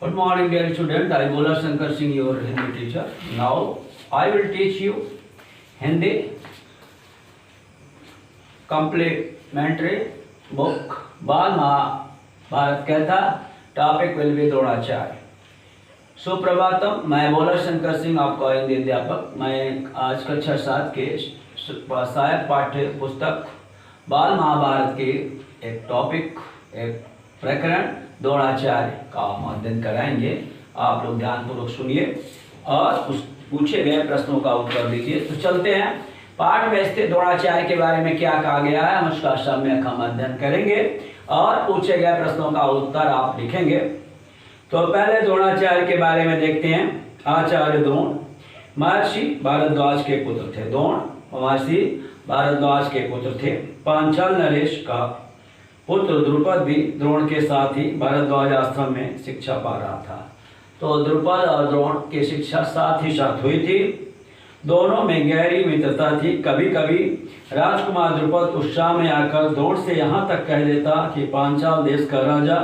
Good morning, dear student. I am Bola Shankar Singh, your Hindi teacher. Now I will teach you Hindi complementary book बाल महाभारत कथा. Topic will be Dronacharya. Suprabhatam. मैं बोला शंकर सिंह, आपका हिंदी अध्यापक. मैं आज कक्षा 7 के सहायक पाठ्य पुस्तक बाल महाभारत के एक टॉपिक, एक प्रकरण द्रोणाचार्य का अध्ययन कराएंगे. आप लोग ध्यानपूर्वक सुनिए और उस पूछे गए प्रश्नों का उत्तर दीजिए. तो चलते हैं पाठ में स्थित द्रोणाचार्य के बारे में क्या कहा गया है, हम उसका सम्यक हम अध्ययन करेंगे और पूछे गए प्रश्नों का उत्तर आप लिखेंगे. तो पहले द्रोणाचार्य के बारे में देखते हैं. आचार्य द्रोण महर्षि भारद्वाज के पुत्र थे. द्रोण महर्षि भारद्वाज के पुत्र थे. पांचाल नरेश का पुत्र द्रुपद भी द्रोण के साथ ही भारद्वाज आश्रम में शिक्षा पा रहा था. तो द्रुपद और द्रोण की शिक्षा साथ ही साथ हुई थी. दोनों में गहरी मित्रता थी. कभी कभी राजकुमार द्रुपद उत्साह में आकर द्रोण से यहाँ तक कह देता कि पांचाल देश का राजा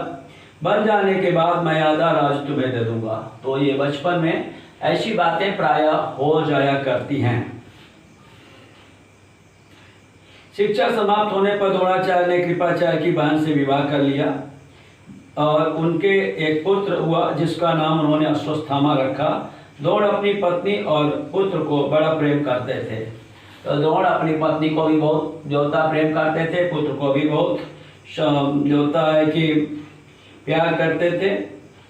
बन जाने के बाद मैं आधा राज तुम्हें दे दूंगा. तो ये बचपन में ऐसी बातें प्रायः हो जाया करती हैं. शिक्षा समाप्त होने पर द्रोणाचार्य ने कृपाचार्य की बहन से विवाह कर लिया और उनके एक पुत्र हुआ जिसका नाम उन्होंने अश्वत्थामा रखा. द्रोण अपनी पत्नी और पुत्र को बड़ा प्रेम करते थे. तो द्रोण अपनी पत्नी को भी बहुत जोता प्रेम करते थे, पुत्र को भी बहुत जोता है कि प्यार करते थे.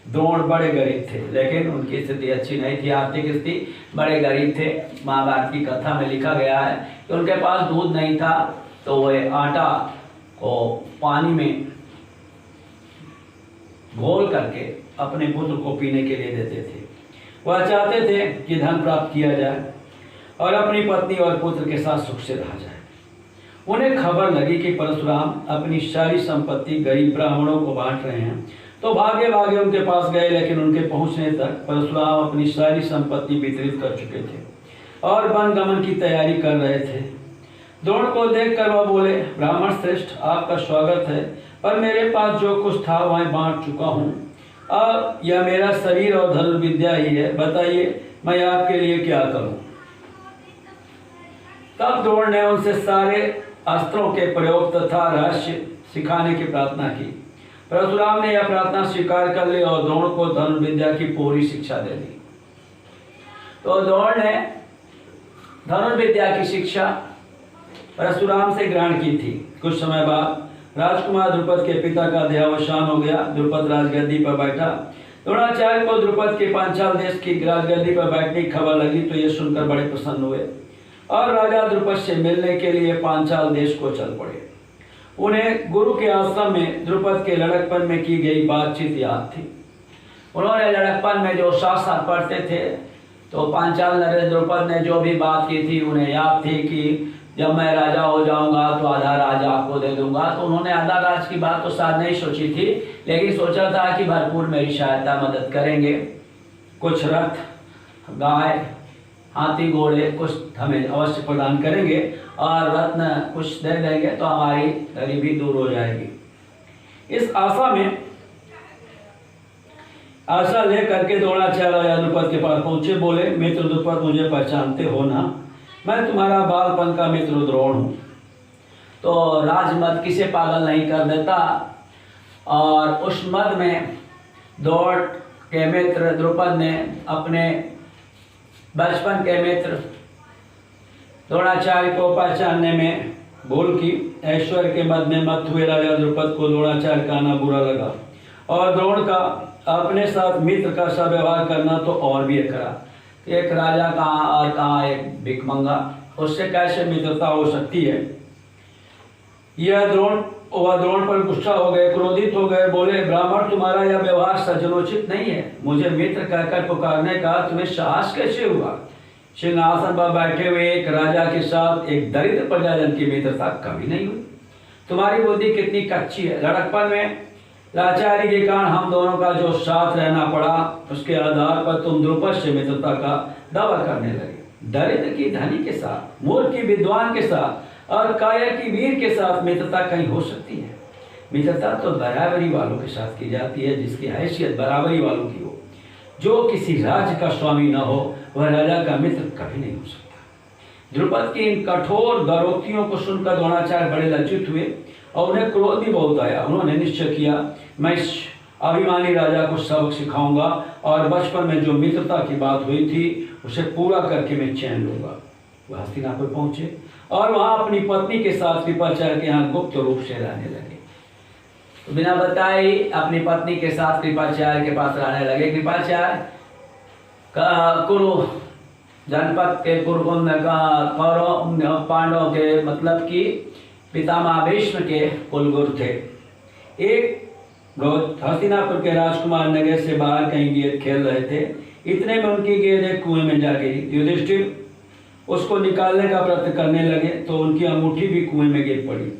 द्रोण बड़े गरीब थे, लेकिन उनकी स्थिति अच्छी नहीं थी. आर्थिक स्थिति बड़े गरीब थे. महाभारत की कथा में लिखा गया है कि उनके पास दूध नहीं था, तो वह आटा को पानी में घोल करके अपने पुत्र को पीने के लिए देते थे. वह चाहते थे कि धन प्राप्त किया जाए और अपनी पत्नी और पुत्र के साथ सुख से रहा जाए. उन्हें खबर लगी कि परशुराम अपनी सारी संपत्ति गरीब ब्राह्मणों को बांट रहे हैं. तो भागे भागे उनके पास गए, लेकिन उनके पहुंचने तक परशुराम अपनी सारी संपत्ति वितरित कर चुके थे और वन गमन की तैयारी कर रहे थे. द्रोण को देखकर वह बोले, ब्राह्मण श्रेष्ठ, आपका स्वागत है, पर मेरे पास जो कुछ था वह बांट चुका हूँ. अब यह मेरा शरीर और धनुर्विद्या ही है. बताइए मैं आपके लिए क्या करूं. तब द्रोण ने उनसे सारे अस्त्रों के प्रयोग तथा रहस्य सिखाने की प्रार्थना की. परशुराम ने यह प्रार्थना स्वीकार कर ली और द्रोण को धनुर्विद्या की पूरी शिक्षा दे दी. तो द्रोण ने धनुर्विद्या की शिक्षा परशुराम से ग्रहण की थी. कुछ समय बाद राजकुमार द्रुपद के पिता का देहावसान हो गया. द्रुपद राजगद्दी पर बैठा. द्रोणाचार्य को द्रुपद के पांचाल देश की राजगद्दी पर बैठने की खबर लगी तो ये सुनकर बड़े प्रसन्न हुए और राजा द्रुपद से मिलने के लिए पांचाल देश को चल पड़े. उन्हें गुरु के आश्रम में द्रुपद के लड़कपन में की गई बातचीत याद थी. उन्होंने लड़कपन में जो साथ साथ पढ़ते थे, तो पांचाल नरेश द्रुपद ने जो भी बात की थी उन्हें याद थी कि जब मैं राजा हो जाऊंगा तो आधा राज आपको दे दूंगा. तो उन्होंने आधा राज की बात तो शायद नहीं सोची थी, लेकिन सोचा था कि भरपूर मेरी सहायता मदद करेंगे. कुछ रथ, गाय, हाथी, घोड़े कुछ हमें अवश्य प्रदान करेंगे और रत्न कुछ दे देंगे तो हमारी गरीबी दूर हो जाएगी. इस आशा ले करके द्रोणाचार्य द्रुपद के पास पहुंचे. बोले, मित्र द्रुपद, मुझे पहचानते हो ना? मैं तुम्हारा बालपन का मित्र द्रोण हूँ. तो राजमद किसे पागल नहीं कर देता. और उस मद में द्रोण के मित्र द्रुपद ने अपने बचपन के मित्र द्रोणाचार्य को पहचानने में भूल की. ऐश्वर्य के मद में मत हुए राजा द्रुपद को द्रोणाचार्य का आना बुरा लगा और द्रोण का अपने साथ मित्र का सा व्यवहार करना तो और भी खरा. एक राजा कहाँ और कहाँ एक भिखमंगा, उससे कैसे मित्रता हो सकती है. यह द्रोण पर गुस्सा हो गए, क्रोधित हो गए. बोले, ब्राह्मण, तुम्हारा यह व्यवहार सज्जनोचित नहीं है. मुझे मित्र कहकर पुकारने का तुम्हें साहस कैसे हुआ. सिंहासन पर बैठे हुए एक राजा के साथ एक दरिद्र प्रजाजन की मित्रता कभी नहीं हुई. तुम्हारी बुद्धि कितनी कच्ची है. लड़कपन में लाचारी के कारण हम दोनों का जो साथ रहना पड़ा, उसके आधार पर तुम द्रुपद से मित्रता का दावा करने लगे. दरिद्र की धनी के साथ, मूर्ख की विद्वान के साथ और कायर की वीर के साथ मित्रता कहीं हो सकती है. मित्रता तो बराबरी वालों के साथ की जाती है, जिसकी हैसियत बराबरी वालों की हो। जो किसी राज्य का स्वामी न हो वह राजा का मित्र कभी नहीं हो सकता। द्रुपद की इन कठोर दरोक्तियों को सुनकर द्रोणाचार्य बड़े लज्जित हुए और उन्हें क्रोध भी बहुत आया। उन्होंने निश्चय किया, मैं इस अभिमानी राजा को सबक सिखाऊंगा और बचपन में जो मित्रता की बात हुई थी उसे पूरा करके मैं चैन लूंगा। वह हस्तिनापुर पहुंचे और वहां अपनी पत्नी के साथ कृपाचार्य के यहाँ गुप्त रूप से रहने लगे। तो बिना बताए अपनी पत्नी के साथ कृपाचार्य के पास रहने लगे। कृपाचार्य का कुरु जनपद के कुरुकुंड का कौरव पांडवों के मतलब कि पितामह भीष्म के कुलगुरु थे। एक रोज हस्तिनापुर के राजकुमार नगर से बाहर कहीं गेंद खेल रहे थे। इतने में उनकी गेंद एक कुएं में जा गिरी। युधिष्ठिर उसको निकालने का प्रयत्न करने लगे तो उनकी अंगूठी भी कुएं में गिर पड़ी।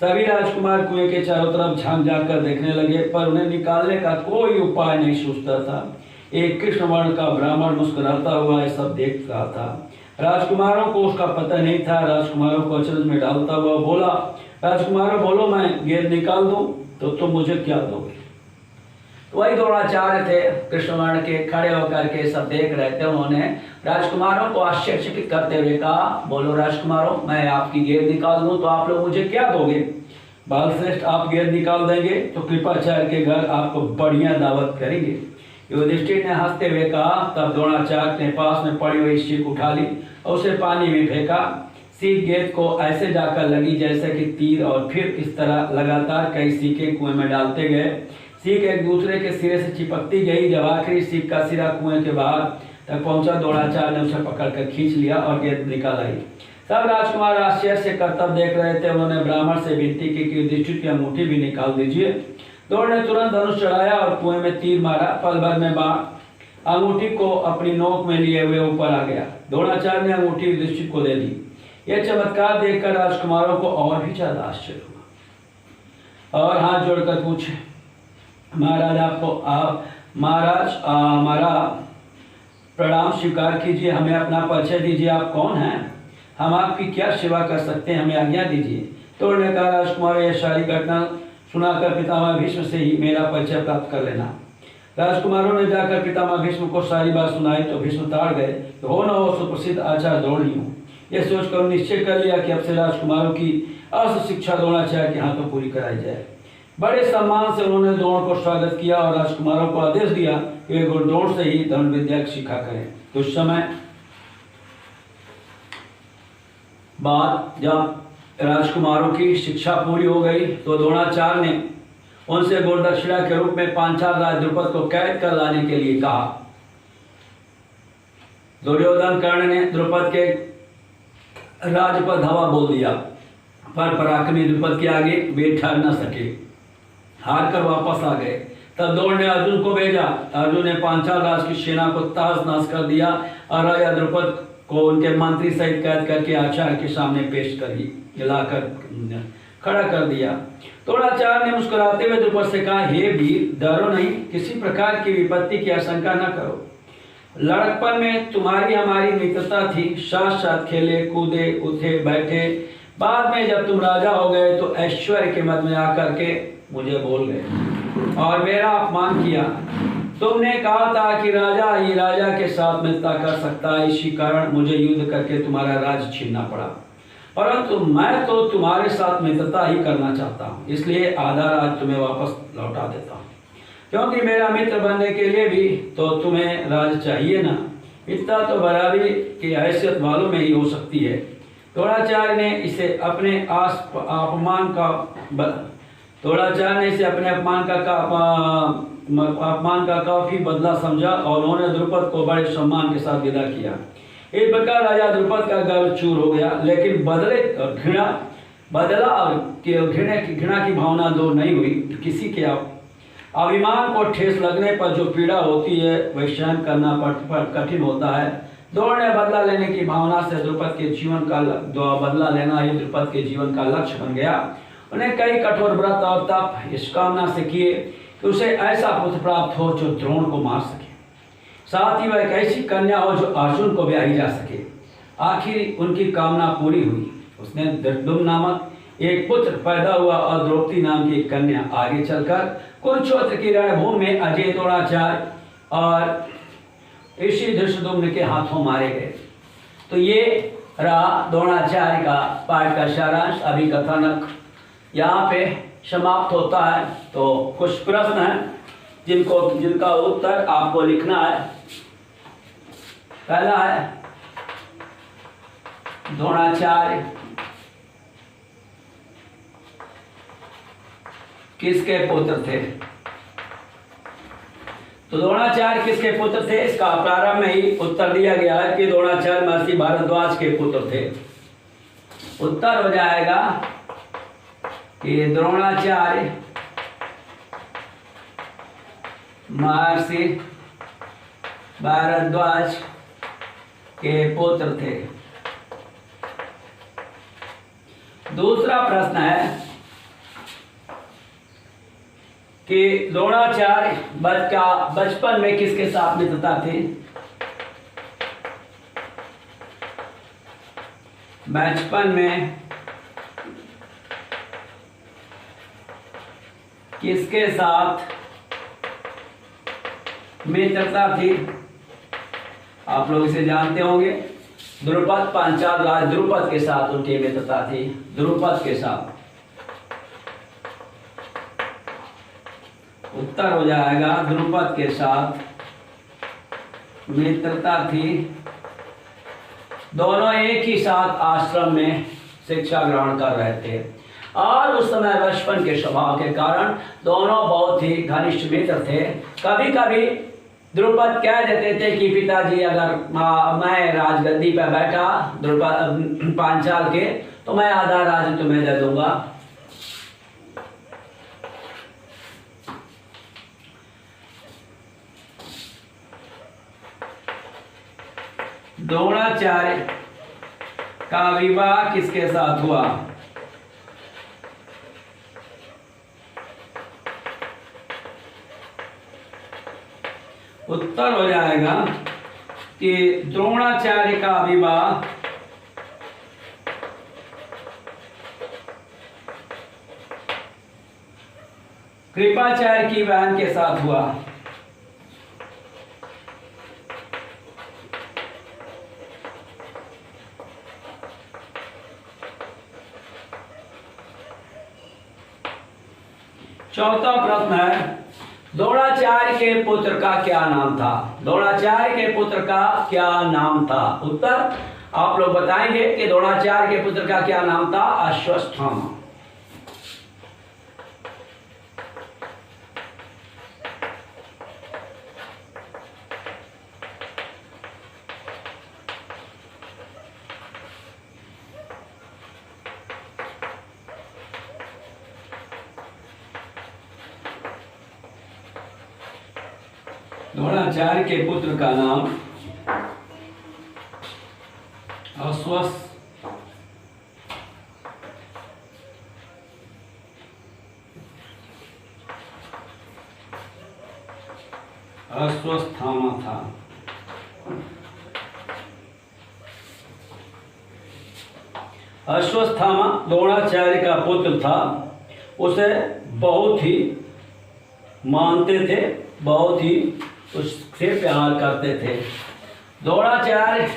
सभी राजकुमार कुएं के चारों तरफ झांक झांक कर देखने लगे, पर उन्हें निकालने का कोई उपाय नहीं सूझता था। एक कृष्ण वर्ण का ब्राह्मण मुस्कुराता हुआ ये सब देख रहा था। राजकुमारों को उसका पता नहीं था। राजकुमारों को अचरज में डालता हुआ बोला, राजकुमारों बोलो, मैं गेंद निकाल दूं तो तुम मुझे क्या दोगे? तो वही द्रोणाचार्य थे, कृष्णवर्ण के, खड़े होकर के सब देख रहे थे। उन्होंने राजकुमारों को आश्चर्यचकित करते हुए कहा, बोलो राजकुमारों, मैं आपकी गेंद निकाल दूं तो आप लोग मुझे क्या दोगे? बालश्रेष्ठ, आप गेंद निकाल देंगे तो कृपाचार्य के घर आपको बढ़िया दावत करेंगे। युधिष्ठिर ने हंसते हुए कहा। तब द्रोणाचार्य ने पास में पड़ी हुई सीख उठा ली और उसे पानी में फेंका। सीख गेंद को ऐसे जाकर लगी जैसे कि तीर, और फिर इस तरह लगातार कई सीखें कुएं में डालते गए। सीख एक दूसरे के सिरे से चिपकती गई। जब आखिरी सीख का सिरा कुएं के बाहर तक पहुंचा, द्रोणाचार्य ने उसे पकड़कर खींच लिया और गेंद निकाल आई। सब राजकुमार आश्चर्य से करतब देख रहे थे। उन्होंने ब्राह्मण से विनती की कि युधिष्ठिर की अंगूठी भी निकाल दीजिए। द्रोण ने तुरंत धनुष चढ़ाया और कुएं में तीर मारा। पल भर में बाण अंगूठी को अपनी नोक में लिए हुए ऊपर आ गया। द्रोणाचार्य ने अंगूठी युधिष्ठिर को दे दी। यह चमत्कार देखकर राजकुमारों को और भी ज्यादा आश्चर्य हुआ और हाथ जोड़कर पूछे, महाराज हमारा प्रणाम स्वीकार कीजिए, हमें अपना परिचय दीजिए, आप कौन हैं? हम आपकी क्या सेवा कर सकते हैं, हमें आज्ञा दीजिए। तो उन्होंने कहा, राजकुमार, यह सारी घटना सुनाकर पितामह भीष्म से ही मेरा परिचय प्राप्त कर लेना। राजकुमारों ने जाकर पितामह भीष्म को सारी बात सुनाई तो भीष्म ताड़ गए। तो हो न हो सुप्रसिद्ध आचार्य द्रोण ही हूँ। यह सोचकर उन्होंने निश्चय कर लिया कि अब से राजकुमारों की अस्त्र शिक्षा द्रोणाचार्य के हाथों पूरी कराई जाए। बड़े सम्मान से उन्होंने द्रोण को स्वागत किया और राजकुमारों को आदेश दिया कि वे गुरु द्रोण से ही धनुर्विद्या विद्या सीखा करें। तो उस समय बाद जब राजकुमारों की शिक्षा पूरी हो गई तो द्रोणाचार्य ने उनसे गुरुदक्षिणा के रूप में पांचाल राज द्रुपद को कैद कर लाने के लिए कहा। दुर्योधन कर्ण ने द्रुपद के राज पर धावा बोल दिया, पर पराक्रमी द्रुपद के आगे वे ठहर न सके, हार कर वापस आ गए। तब द्रोण ने अर्जुन को भेजा। अर्जुन ने पांचाल राज की सेना को तहस नहस कर दिया और राजा द्रुपद को उनके मंत्री सहित कैद करके आचार्य के सामने पेश कर लाकर खड़ा कर दिया। द्रोणाचार्य ने मुस्कुराते हुए द्रुपद से कहा, हे वीर, डरो नहीं, किसी प्रकार की विपत्ति की आशंका न करो। लड़कपन में तुम्हारी हमारी मित्रता थी, साथ साथ खेले कूदे उठे बैठे। बाद में जब तुम राजा हो गए तो ऐश्वर्य के मद में आकर के मुझे बोल गए और मेरा अपमान किया। तुमने कहा था कि राजा ही राजा के साथ मित्रता कर सकता है, इसी कारण मुझे युद्ध करके तुम्हारा राज्य छीनना पड़ा, परंतु मैं तो तुम्हारे साथ मित्रता ही करना चाहता हूँ, इसलिए आधा राज तुम्हें वापस लौटा देता हूँ। क्योंकि मेरा मित्र बनने के लिए भी तो तुम्हें राज चाहिए ना। मित्रता तो बराबरी की हैसियत वालों में ही हो सकती है। द्रोणाचार्य ने इसे अपने अपमान का काफी बदला समझा और उन्होंने द्रुपद को बड़े सम्मान के साथ विदा किया। इस प्रकार राजा द्रुपद का गर्व चूर हो गया, लेकिन घृणा की भावना दूर नहीं हुई। किसी के अभिमान को ठेस लगने पर जो पीड़ा होती है वह सहन करना कठिन होता है। द्रोण ने बदला लेने की भावना से द्रुपद के जीवन का बदला लेना ही द्रुपद के जीवन का लक्ष्य बन गया। उन्हें कई कठोर व्रत और तप इस कामना से किए कि उसे ऐसा पुत्र प्राप्त हो जो द्रोण को मार सके, साथ ही वह एक ऐसी कन्या हो जो अर्जुन को ब्याही जा सके। आखिर उनकी कामना पूरी हुई। उसने धृतद्युम्न नामक एक पुत्र पैदा हुआ और द्रौपदी नाम की एक कन्या। आगे चलकर कुरुक्षेत्र की रणभूमि में अजय द्रोणाचार्य और ऋषि धृष्टद्युम्न के हाथों मारे गए। तो ये रहा द्रोणाचार्य का पाठ का सारांश। अभी कथानक यहाँ पे समाप्त होता है। तो कुछ प्रश्न हैं जिनका उत्तर आपको लिखना है। पहला है, द्रोणाचार्य किसके पुत्र थे? तो द्रोणाचार्य किसके पुत्र थे? इसका प्रारंभ में ही उत्तर दिया गया है कि द्रोणाचार्य महर्षि भारद्वाज के पुत्र थे। उत्तर हो जाएगा कि द्रोणाचार्य महर्षि भारद्वाज के पुत्र थे। दूसरा प्रश्न है कि द्रोणाचार्य बचपन में किसके साथ मित्रता थी? बचपन में किसके साथ मित्रता थी? आप लोग इसे जानते होंगे। द्रुपद, पांचाल राज द्रुपद के साथ उनकी मित्रता थी। द्रुपद के साथ। उत्तर हो जाएगा द्रुपद के साथ मित्रता थी। दोनों एक ही साथ आश्रम में शिक्षा ग्रहण कर रहे थे और उस समय बचपन के स्वभाव के कारण दोनों बहुत ही घनिष्ठ मित्र थे। कभी कभी द्रुपद कह देते थे कि पिताजी, अगर मैं राजगद्दी पर बैठा द्रुपद पांचाल के, तो मैं आधा राज्य तुम्हें दे दूंगा। द्रोणाचार्य का विवाह किसके साथ हुआ? उत्तर हो जाएगा कि द्रोणाचार्य का विवाह कृपाचार्य की बहन के साथ हुआ। चौथा प्रश्न है, द्रोणाचार्य के पुत्र का क्या नाम था? द्रोणाचार्य के पुत्र का क्या नाम था? उत्तर आप लोग बताएंगे कि द्रोणाचार्य के पुत्र का क्या नाम था? अश्वत्थामा। द्रोणाचार्य के पुत्र का नाम अश्वत्थामा था। अश्वत्थामा द्रोणाचार्य का पुत्र था। उसे बहुत ही मानते थे, बहुत ही उससे प्यार करते थे। द्रोणाचार्य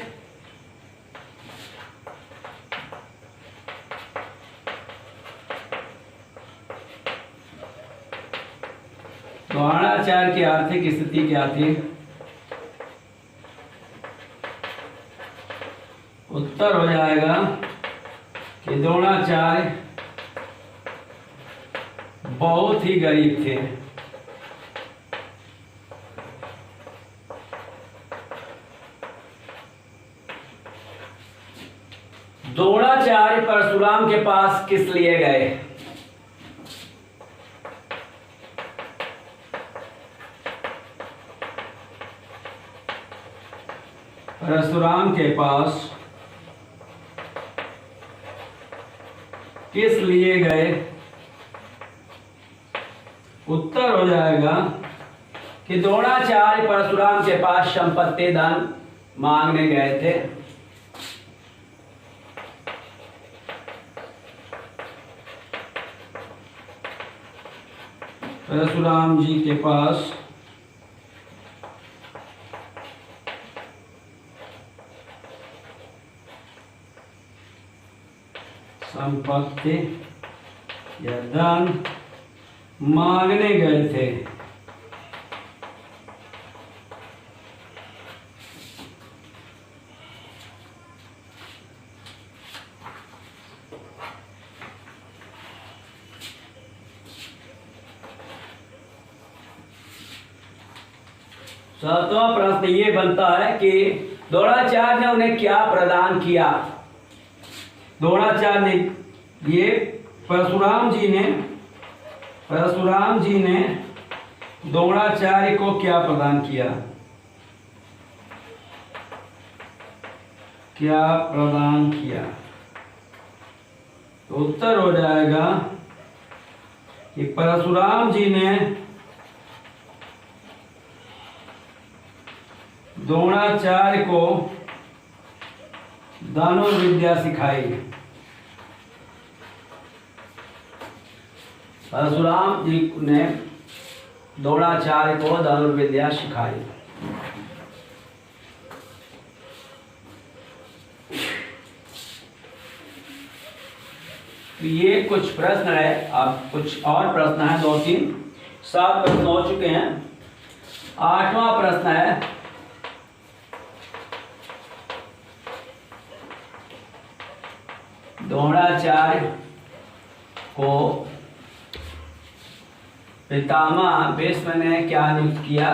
की आर्थिक स्थिति क्या थी? उत्तर हो जाएगा कि द्रोणाचार्य बहुत ही गरीब थे। द्रोणाचार्य परशुराम के पास किस लिए गए? परशुराम के पास किस लिए गए? उत्तर हो जाएगा कि द्रोणाचार्य परशुराम के पास संपत्ति धन मांगने गए थे। परशुराम जी के पास संपत्ति या धन मांगने गए थे। सातवां प्रश्न ये बनता है कि द्रोणाचार्य ने उन्हें क्या प्रदान किया। द्रोणाचार्य ने ये परशुराम जी ने द्रोणाचार्य को क्या प्रदान किया, तो उत्तर हो जाएगा कि परशुराम जी ने द्रोणाचार्य को धनुर्विद्या सिखाई। परशुराम जी ने द्रोणाचार्य को धनुर्विद्या सिखाई। ये कुछ प्रश्न है, अब कुछ और प्रश्न है, 2 3 7 प्रश्न हो चुके हैं। 8वां प्रश्न है, द्रोणाचार्य को पितामह भीष्म ने क्या नियुक्त किया।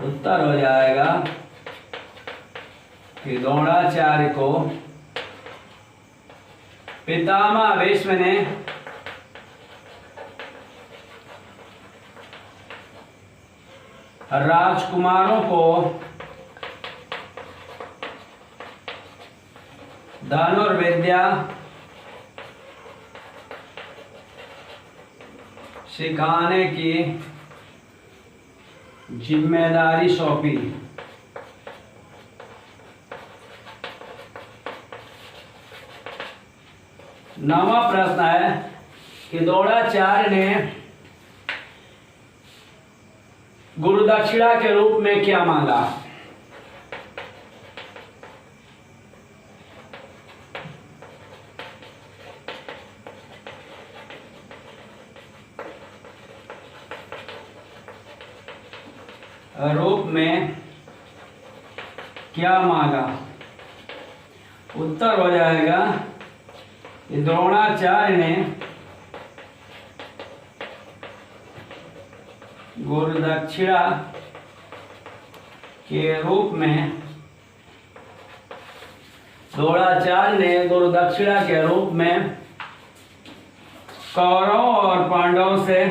उत्तर हो जाएगा कि द्रोणाचार्य को पितामह भीष्म ने राजकुमारों को धनुर्विद्या सिखाने की जिम्मेदारी सौंपी। नवा प्रश्न है कि द्रोणाचार्य ने गुरु दक्षिणा के रूप में क्या मांगा। रूप में क्या मांगा, उत्तर हो जाएगा कि द्रोणाचार्य ने गुरु दक्षिणा के रूप में द्रोणाचार्य ने गुरु दक्षिणा के रूप में कौरवों और पांडवों से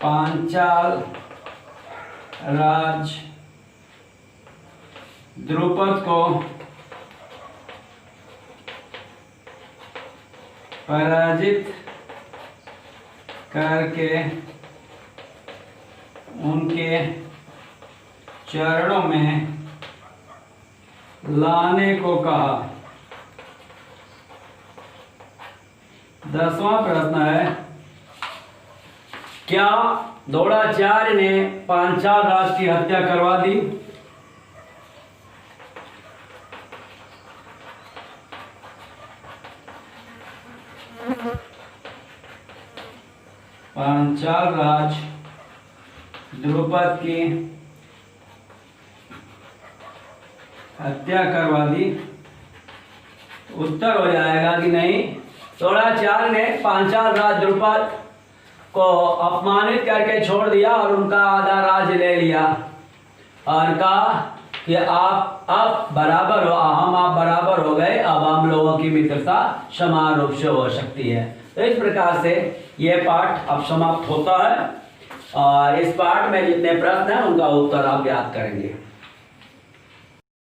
पांचाल राज द्रुपद को पराजित करके उनके चरणों में लाने को कहा। 10वां प्रश्न है, क्या द्रोणाचार्य ने पांचाल राज की हत्या करवा दी। पांचाल राज द्रुपद की हत्या करवा दी। उत्तर हो जाएगा कि नहीं, द्रोणाचार्य ने पांचाल राज द्रुपद को अपमानित करके छोड़ दिया और उनका आधा राज्य ले लिया और कहा कि आप अब बराबर हो, आप बराबर हो गए, अब हम लोगों की मित्रता समान रूप से हो सकती है। तो इस प्रकार से ये पाठ अब समाप्त होता है और इस पाठ में जितने प्रश्न हैं उनका उत्तर आप याद करेंगे।